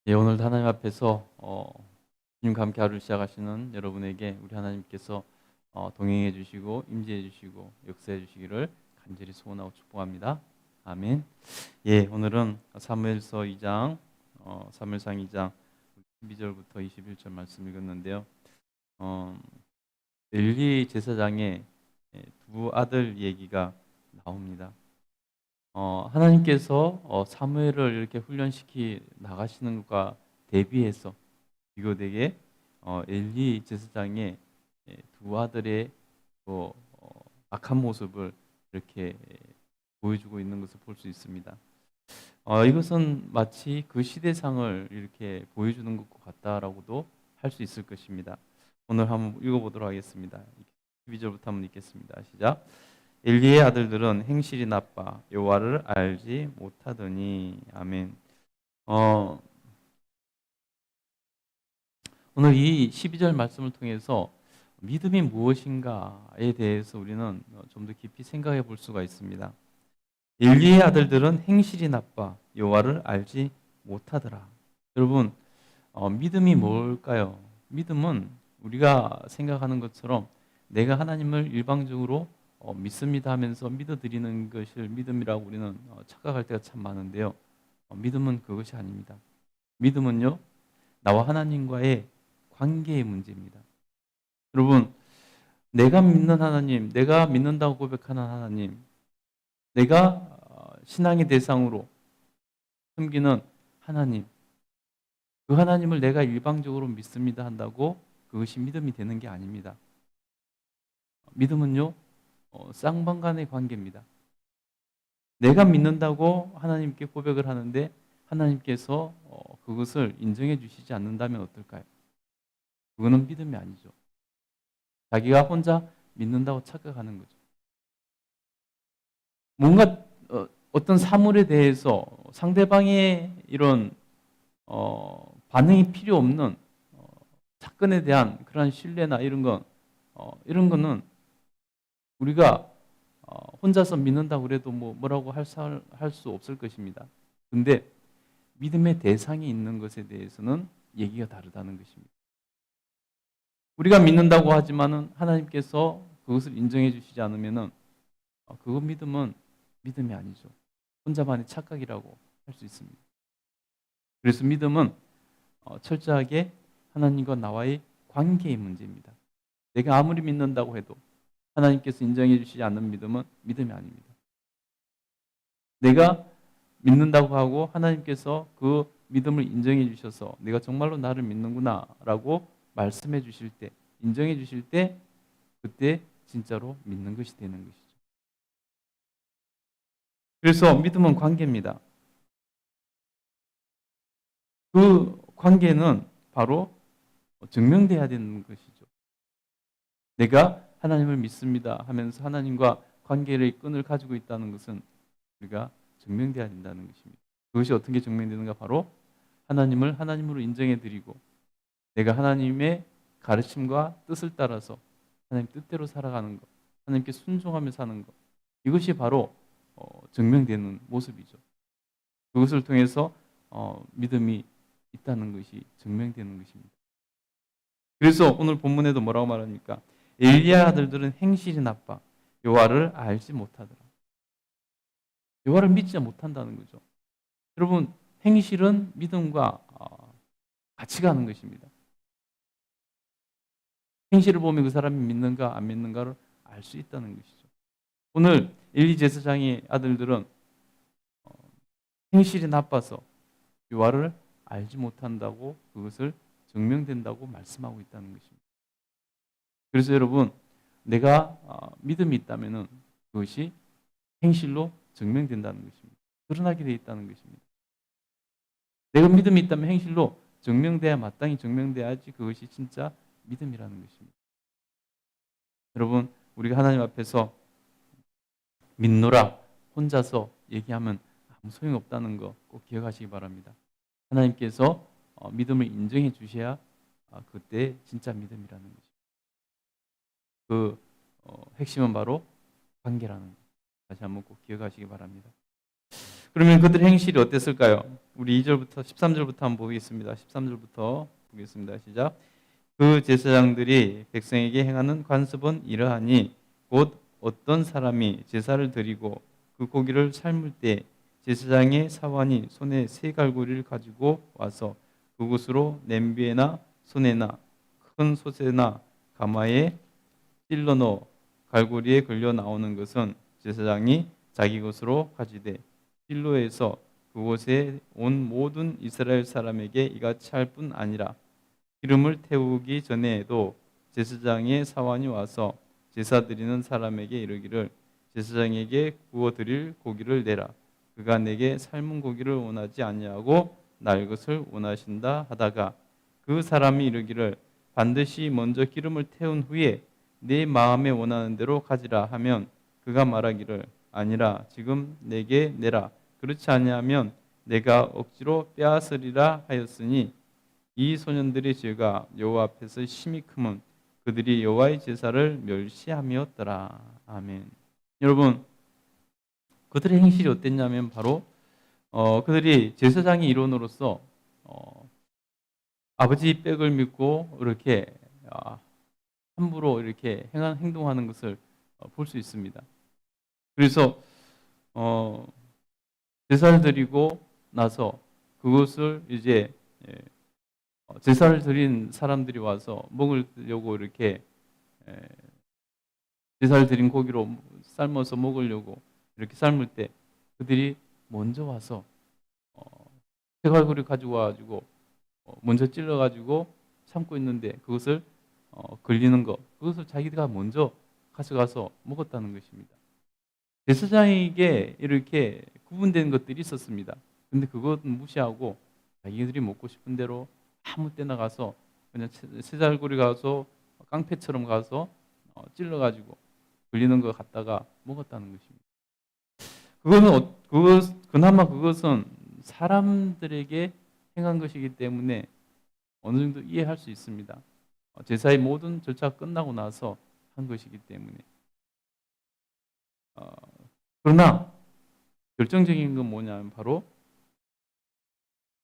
예, 오늘도 하나님 앞에서 주님과 함께 하루를 시작하시는 여러분에게 우리 하나님께서 동행해 주시고 임재해 주시고 역사해 주시기를 간절히 소원하고 축복합니다. 아멘. 예, 오늘은 사무엘서 2장 사무엘상 2장 12절부터 21절 말씀 읽었는데요. 엘리 제사장의 두 아들 얘기가 나옵니다. 하나님께서 사무엘을 이렇게 훈련시키 나가시는 것과 대비해서 비교되게 엘리 제사장의 두 아들의 또 악한 모습을 이렇게 보여주고 있는 것을 볼 수 있습니다. 이것은 마치 그 시대상을 이렇게 보여주는 것과 같다라고도 할 수 있을 것입니다. 오늘 한번 읽어보도록 하겠습니다. 12절부터 한번 읽겠습니다. 시작. 엘리의 아들들은 행실이 나빠 여호와를 알지 못하더니. 아멘. 오늘 이 12절 말씀을 통해서 믿음이 무엇인가에 대해서 우리는 좀 더 깊이 생각해 볼 수가 있습니다. 엘리의 아들들은 행실이 나빠 여호와를 알지 못하더라. 여러분, 믿음이 뭘까요? 믿음은 우리가 생각하는 것처럼 내가 하나님을 일방적으로 믿습니다 하면서 믿어드리는 것을 믿음이라고 우리는 착각할 때가 참 많은데요. 믿음은 그것이 아닙니다. 믿음은요, 나와 하나님과의 관계의 문제입니다. 여러분, 내가 믿는 하나님, 내가 믿는다고 고백하는 하나님, 내가 신앙의 대상으로 섬기는 하나님, 그 하나님을 내가 일방적으로 믿습니다 한다고 그것이 믿음이 되는 게 아닙니다. 믿음은요, 쌍방간의 관계입니다. 내가 믿는다고 하나님께 고백을 하는데 하나님께서 그것을 인정해 주시지 않는다면 어떨까요? 그거는 믿음이 아니죠. 자기가 혼자 믿는다고 착각하는 거죠. 뭔가 어떤 사물에 대해서 상대방의 이런 반응이 필요 없는 사건에 대한 그런 신뢰나 이런 거는 우리가 혼자서 믿는다고 그래도 뭐라고 할 수 없을 것입니다. 근데 믿음의 대상이 있는 것에 대해서는 얘기가 다르다는 것입니다. 우리가 믿는다고 하지만은 하나님께서 그것을 인정해 주시지 않으면은 그 믿음은 믿음이 아니죠. 혼자만의 착각이라고 할 수 있습니다. 그래서 믿음은 철저하게 하나님과 나와의 관계의 문제입니다. 내가 아무리 믿는다고 해도 하나님께서 인정해 주시지 않는 믿음은 믿음이 아닙니다. 내가 믿는다고 하고 하나님께서 그 믿음을 인정해 주셔서 내가 정말로 나를 믿는구나 라고 말씀해 주실 때, 인정해 주실 때 그때 진짜로 믿는 것이 되는 것이죠. 그래서 믿음은 관계입니다. 그 관계는 바로 증명돼야 되는 것이죠. 내가 하나님을 믿습니다 하면서 하나님과 관계의 끈을 가지고 있다는 것은 우리가 증명돼야 된다는 것입니다. 그것이 어떻게 증명되는가? 바로 하나님을 하나님으로 인정해 드리고 내가 하나님의 가르침과 뜻을 따라서 하나님 뜻대로 살아가는 것, 하나님께 순종하며 사는 것, 이것이 바로 증명되는 모습이죠. 그것을 통해서 믿음이 있다는 것이 증명되는 것입니다. 그래서 오늘 본문에도 뭐라고 말합니까? 엘리야 아들들은 행실이 나빠 여호와를 알지 못하더라. 여호와를 믿지 못한다는 거죠. 여러분, 행실은 믿음과 같이 가는 것입니다. 행실을 보면 그 사람이 믿는가 안 믿는가를 알 수 있다는 것이죠. 오늘 엘리 제사장의 아들들은 행실이 나빠서 여호와를 알지 못한다고 그것을 증명된다고 말씀하고 있다는 것입니다. 그래서 여러분, 내가 믿음이 있다면 그것이 행실로 증명된다는 것입니다. 드러나게 되어 있다는 것입니다. 내가 믿음이 있다면 행실로 증명돼야 마땅히 증명돼야지 그것이 진짜 믿음이라는 것입니다. 여러분, 우리가 하나님 앞에서 믿노라 혼자서 얘기하면 아무 소용없다는 거 꼭 기억하시기 바랍니다. 하나님께서 믿음을 인정해 주셔야 그때 진짜 믿음이라는 것입니다. 그 핵심은 바로 관계라는 것. 다시 한번 꼭 기억하시기 바랍니다. 그러면 그들의 행실이 어땠을까요? 우리 2절부터 13절부터 한번 보겠습니다. 13절부터 보겠습니다. 시작. 그 제사장들이 백성에게 행하는 관습은 이러하니 곧 어떤 사람이 제사를 드리고 그 고기를 삶을 때 제사장의 사환이 손에 새 갈고리를 가지고 와서 그곳으로 냄비에나 손에나 큰 솥에나 가마에 찔러 넣어 갈고리에 걸려 나오는 것은 제사장이 자기 것으로 가지되 실로에서 그곳에 온 모든 이스라엘 사람에게 이같이 할 뿐 아니라 기름을 태우기 전에도 제사장의 사환이 와서 제사 드리는 사람에게 이르기를 제사장에게 구워 드릴 고기를 내라. 그가 내게 삶은 고기를 원하지 아니하고 날 것을 원하신다 하다가 그 사람이 이르기를 반드시 먼저 기름을 태운 후에 내 마음에 원하는 대로 가지라 하면 그가 말하기를 아니라 지금 내게 내라. 그렇지 아니하면 내가 억지로 빼앗으리라 하였으니 이 소년들의 죄가 여호와 앞에서 심히 크면 그들이 여호와의 제사를 멸시함이었더라. 아멘. 여러분, 그들의 행실이 어땠냐면 바로 그들이 제사장의 일원으로서 아버지 빽을 믿고 이렇게 함부로 이렇게 행동하는 것을 볼 수 있습니다. 그래서 제사를 드리고 나서 그것을 이제 제사를 드린 사람들이 와서 먹으려고 이렇게 제사를 드린 고기로 삶아서 먹으려고 이렇게 삶을 때 그들이 먼저 와서 쇠갈고리 가지고 와가지고 먼저 찔러가지고 삶고 있는데 그것을 걸리는 것, 그것을 자기가 먼저 가져가서 먹었다는 것입니다. 제사장에게 이렇게 구분된 것들이 있었습니다. 근데 그것은 무시하고 자기들이 먹고 싶은 대로 아무 때나 가서 그냥 쇠갈고리 가서 깡패처럼 가서 찔러가지고 걸리는 거 갖다가 먹었다는 것입니다. 그나마 그것은 사람들에게 행한 것이기 때문에 어느 정도 이해할 수 있습니다. 제사의 모든 절차가 끝나고 나서 한 것이기 때문에. 그러나 결정적인 건 뭐냐면 바로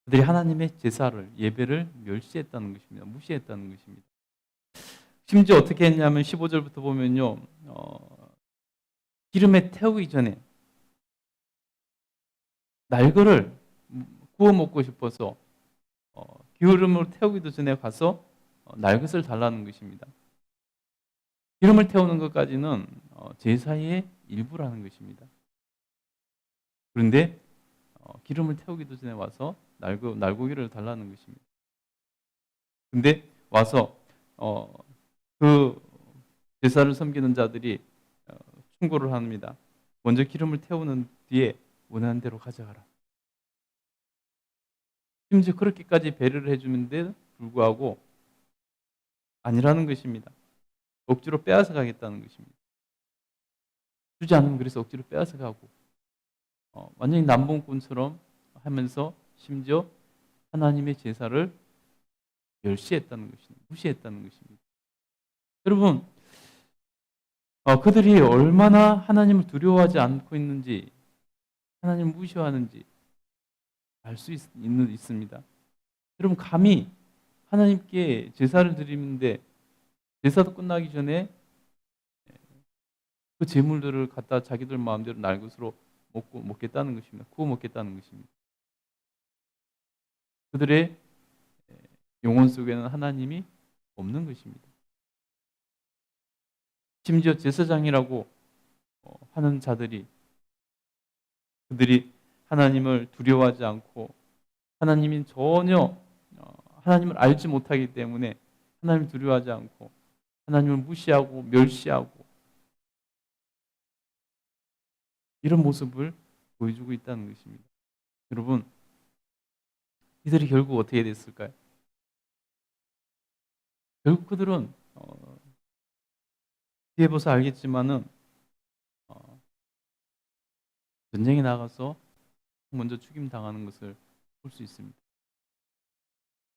그들이 하나님의 제사를, 예배를 멸시했다는 것입니다. 무시했다는 것입니다. 심지어 어떻게 했냐면 15절부터 보면요, 기름에 태우기 전에 날거를 구워 먹고 싶어서 기름으로 태우기도 전에 가서 날것을 달라는 것입니다. 기름을 태우는 것까지는 제사의 일부라는 것입니다. 그런데 기름을 태우기도 전에 와서 날고기를 달라는 것입니다. 근데 와서 그 제사를 섬기는 자들이 충고를 합니다. 먼저 기름을 태우는 뒤에 원하는 대로 가져가라. 심지어 그렇게까지 배려를 해주는데 불구하고 아니라는 것입니다. 억지로 빼앗아 가겠다는 것입니다. 주지 않으면 그래서 억지로 빼앗아 가고 완전히 남봉꾼처럼 하면서 심지어 하나님의 제사를 멸시했다는 것입니다. 무시했다는 것입니다. 여러분, 그들이 얼마나 하나님을 두려워하지 않고 있는지, 하나님을 무시하는지 알 수 있습니다. 여러분, 감히 하나님께 제사를 드리는데 제사도 끝나기 전에 그 제물들을 갖다 자기들 마음대로 날 것으로 먹겠다는 것입니다. 구워 먹겠다는 것입니다. 그들의 영혼 속에는 하나님이 없는 것입니다. 심지어 제사장이라고 하는 자들이 그들이 하나님을 두려워하지 않고 하나님이 전혀 하나님을 알지 못하기 때문에 하나님을 두려워하지 않고 하나님을 무시하고 멸시하고 이런 모습을 보여주고 있다는 것입니다. 여러분, 이들이 결국 어떻게 됐을까요? 결국 그들은 뒤에 봐서 알겠지만은 전쟁에 나가서 먼저 죽임 당하는 것을 볼 수 있습니다.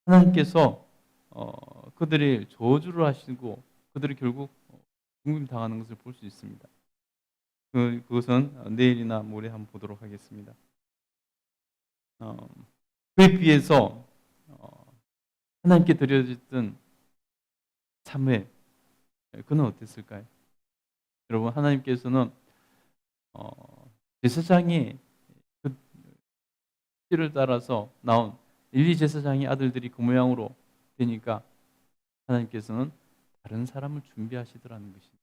하나님께서 그들이 저주를 하시고 그들이 결국 죽임 당하는 것을 볼 수 있습니다. 그것은 내일이나 모레 한번 보도록 하겠습니다. 그에 비해서 하나님께 드려졌던 사무엘, 그는 어땠을까요? 여러분, 하나님께서는 제사장의 그 씨를 따라서 나온 엘리 제사장의 아들들이 그 모양으로 되니까 하나님께서는 다른 사람을 준비하시더라는 것입니다.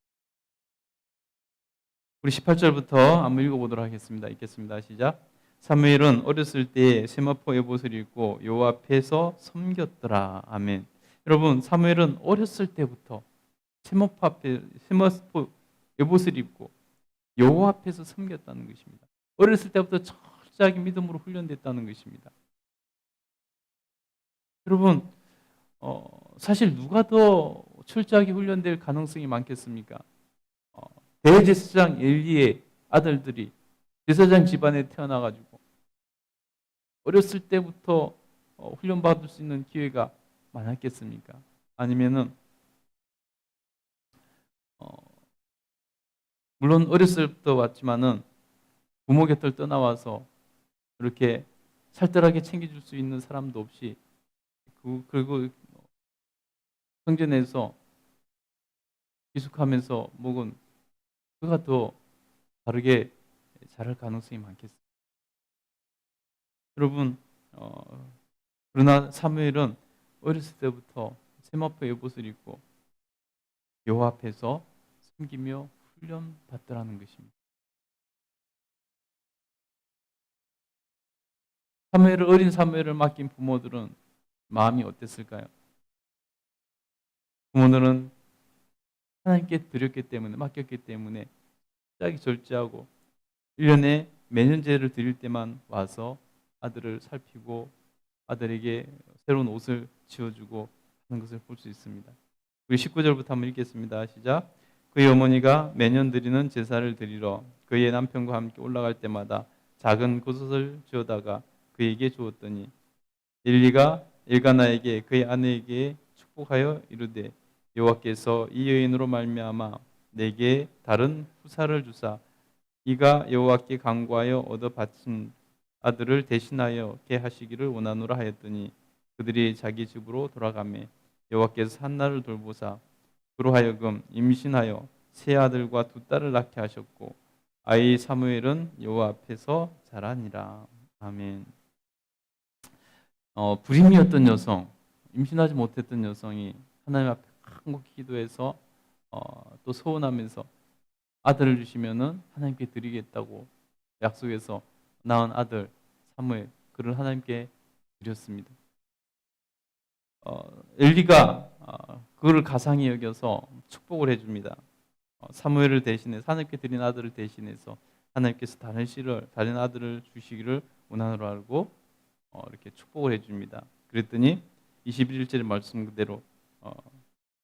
우리 18절부터 한번 읽어보도록 하겠습니다. 읽겠습니다. 시작. 사무엘은 어렸을 때에 세마포 에봇을 입고 여호와 앞에서 섬겼더라. 아멘. 여러분, 사무엘은 어렸을 때부터 세마포 에봇을 입고 여호와 앞에서 섬겼다는 것입니다. 어렸을 때부터 철저하게 믿음으로 훈련됐다는 것입니다. 여러분, 사실 누가 더 철저하게 훈련될 가능성이 많겠습니까? 대제사장 엘리의 아들들이 제사장 집안에 태어나가지고 어렸을 때부터 훈련받을 수 있는 기회가 많았겠습니까? 아니면은 물론 어렸을 때부터 왔지만은 부모 곁을 떠나와서 이렇게 살뜰하게 챙겨줄 수 있는 사람도 없이 그리고 성전에서 기숙하면서 먹은 그가 더 다르게 잘할 가능성이 많겠습니다. 여러분, 그러나 사무엘은 어렸을 때부터 세마포 에봇을 입고 여호와 앞에서 섬기며 훈련받더라는 것입니다. 어린 사무엘을 맡긴 부모들은 마음이 어땠을까요? 부모들은 하나님께 드렸기 때문에, 맡겼기 때문에 짝이 절제하고 1년에 매년제를 드릴 때만 와서 아들을 살피고 아들에게 새로운 옷을 지어주고 하는 것을 볼 수 있습니다. 우리 19절부터 한번 읽겠습니다. 시작. 그의 어머니가 매년 드리는 제사를 드리러 그의 남편과 함께 올라갈 때마다 작은 굿옷을 지어다가 그에게 주었더니 엘리가 엘가나에게 그의 아내에게 축복하여 이르되 여호와께서 이 여인으로 말미암아 내게 다른 후사를 주사 이가 여호와께 간구하여 얻어 바친 아들을 대신하여 계하시기를 원하노라 하였더니 그들이 자기 집으로 돌아가매 여호와께서 한나를 돌보사 그로 하여금 임신하여 세 아들과 두 딸을 낳게 하셨고 아이 사무엘은 여호와 앞에서 자라니라. 아멘. 불임이었던 여성, 임신하지 못했던 여성이 하나님 앞에 간곡히 기도해서 또 소원하면서 아들을 주시면은 하나님께 드리겠다고 약속해서 낳은 아들 사무엘, 그를 하나님께 드렸습니다. 엘리가 그를 가상히 여겨서 축복을 해줍니다. 사무엘을 대신해 하나님께 드린 아들을 대신해서 하나님께서 다른 아들을 주시기를 원하노라 알고 이렇게 축복을 해줍니다. 그랬더니 21절의 말씀 그대로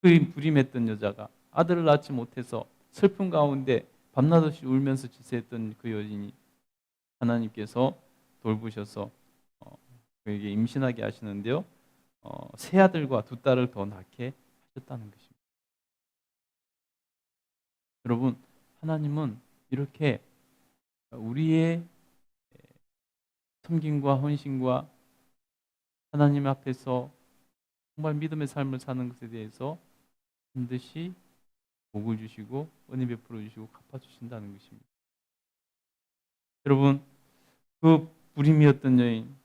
그 불임했던 여자가 아들을 낳지 못해서 슬픔 가운데 밤낮 없이 울면서 지새했던 그 여인이 하나님께서 돌보셔서 그에게 임신하게 하시는데요. 세 아들과 두 딸을 더 낳게 하셨다는 것입니다. 여러분, 하나님은 이렇게 우리의 섬김과 헌신과 하나님 앞에서 정말 믿음의 삶을 사는 것에 대해서 반드시 복을 주시고 은혜 베풀어 주시고 갚아 주신다는 것입니다. 여러분, 그 불임이었던 여인,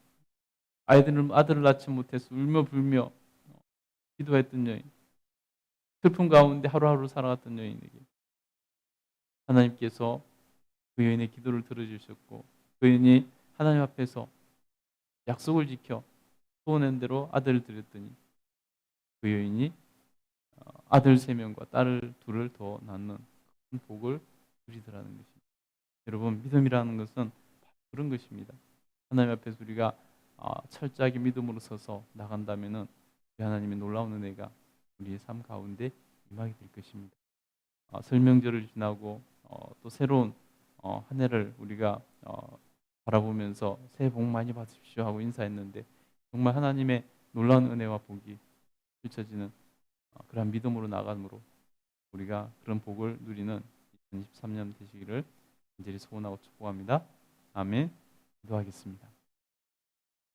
아들을 낳지 못해서 울며 불며 기도했던 여인, 슬픔 가운데 하루하루 살아갔던 여인에게 하나님께서 그 여인의 기도를 들어주셨고 그 여인이 하나님 앞에서 약속을 지켜 소원한 대로 아들을 드렸더니 그 여인이 아들 3명과 딸을 2을 더 낳는 큰 복을 누리더라는 것입니다. 여러분, 믿음이라는 것은 그런 것입니다. 하나님 앞에서 우리가 철저하게 믿음으로 서서 나간다면은 하나님의 놀라운 은혜가 우리의 삶 가운데 임하게 될 것입니다. 설명절을 지나고 또 새로운 한 해를 우리가 바라보면서 새해 복 많이 받으십시오 하고 인사했는데 정말 하나님의 놀라운 은혜와 복이 펼쳐지는 그러한 믿음으로 나감으로 우리가 그런 복을 누리는 2023년 되시기를 간절히 소원하고 축복합니다. 아멘. 기도하겠습니다.